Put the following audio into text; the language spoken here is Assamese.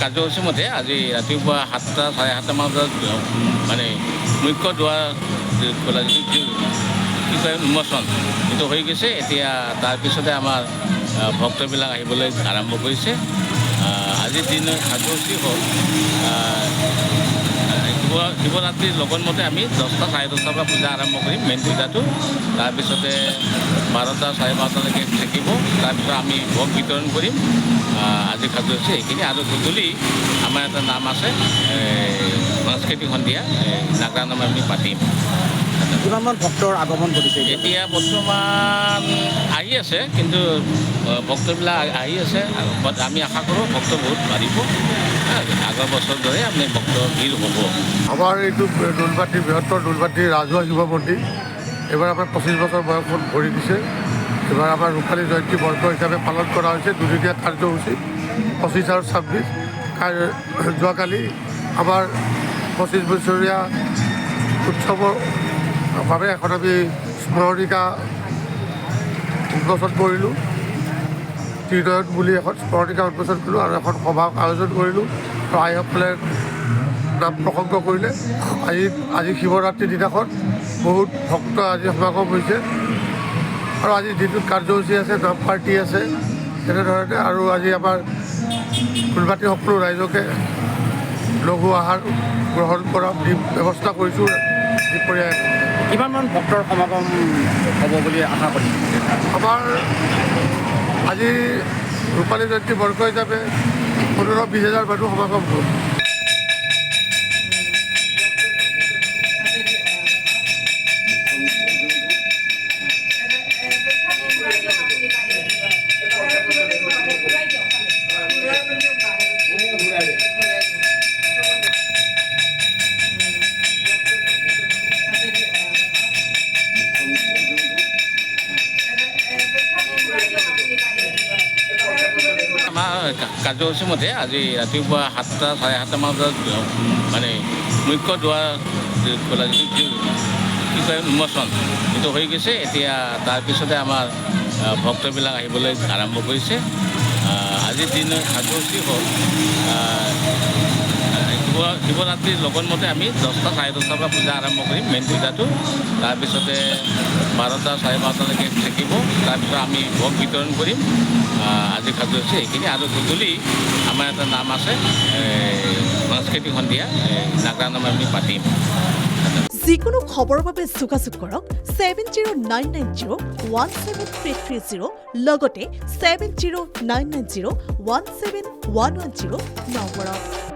কাৰ্যসূচী মতে আজি ৰাতিপুৱা 7টা চাৰে 7টা মান বজাত মানে মুখ্য দুৱাৰ খোলা কি কয় উন্মোচন এইটো হৈ গৈছে। এতিয়া তাৰপিছতে আমাৰ ভক্তবিলাক আহিবলৈ আৰম্ভ কৰিছে। আজিৰ দিনৰ কাৰ্যসূচী হ'ল শিৱৰাত্ৰিৰ লগত মতে আমি 10টা চাৰে 10টাৰ পৰা পূজা আৰম্ভ কৰিম মেইন পূজাটো। তাৰপিছতে 12টা চাৰে 12টালৈকে থাকিব। তাৰপিছত আমি ভোগ বিতৰণ কৰিম। আজি কাৰ্যসূচী সেইখিনি আৰু গধূলি আমাৰ এটা নাম আছে সাংস্কৃতিক সন্ধিয়া নাগৰা নাম আমি পাতিম। কিমানমান ভক্তৰ আগমন ঘটিছে? এতিয়া বৰ্তমান আহি আছে, কিন্তু ভক্তবিলাক আহি আছে। আমি আশা কৰোঁ ভক্ত বহুত বাঢ়িব। আগৰ বছৰ দৰে আমি ভক্তৰ ভিৰ হ'ব। আমাৰ এইটো দোলবাটি বৃহত্তৰ দোলবাটি ৰাজহুৱা শিৱ মন্দিৰ এইবাৰ আমাৰ 25 বছৰ বয়সত ভৰি দিছে। এইবাৰ আমাৰ ৰূপালী জয়ন্তী বৰ্ষ হিচাপে পালন কৰা হৈছে দুদিনীয়া কাৰ্যসূচী 25 আৰু 26। যোৱাকালি আমাৰ 25 বছৰীয়া উৎসৱৰ বাবে এখন আমি স্মৰণিকা উন্মোচন কৰিলোঁ। ত্ৰিনয়ন বুলি এখন স্মৰণিকা উন্মোচন কৰিলোঁ আৰু এখন সভা আয়োজন কৰিলোঁ। আৰু আইসকলে নাম প্ৰসংগ কৰিলে। আজি শিৱৰাত্ৰিৰ দিনাখন বহুত ভক্ত আজি সমাগম হৈছে। আৰু আজিৰ দিনটোত কাৰ্যসূচী আছে, নাম পাৰ্টি আছে তেনেধৰণে। আৰু আজি আমাৰ ফুলবাটী সকলো ৰাইজকে লঘু আহাৰ গ্ৰহণ কৰা ব্যৱস্থা কৰিছোঁ দুপৰীয়া। কিমানমান ভক্তৰ সমাগম হ'ব বুলি আশা কৰিছে? আমাৰ আজি ৰূপালী জয়ন্তী বৰ্ষ হিচাপে 15-20 হাজাৰ মানুহ সমাগম হ'ল। আমাৰ কাৰ্যসূচী মতে আজি ৰাতিপুৱা 7টা চাৰে 7টা মান বজাত মানে মুখ্য দুৱাৰ খোলা কি কয় উন্মোচন এইটো হৈ গৈছে। এতিয়া তাৰপিছতে আমাৰ ভক্তবিলাক আহিবলৈ আৰম্ভ কৰিছে। আজিৰ দিনৰ কাৰ্যসূচী হ'ল শিৱৰাত্ৰিৰ লগত মতে আমি 10টা চাৰে 10টাৰ পৰা পূজা আৰম্ভ কৰিম মেইন পূজাটো। তাৰপিছতে 12টা চাৰে 12টালৈকে থাকিব। তাৰপিছত আমি ভোগ বিতৰণ কৰিম। আজি কাৰ্যসূচী সেইখিনি আৰু গধূলি আমাৰ এটা নাম আছে সাংস্কৃতিক সন্ধিয়া নাগৰা নাম আমি পাতিম। যিকোনো খবৰৰ বাবে যোগাযোগ কৰক 7099017330 লগতে 7099017110 নম্বৰত।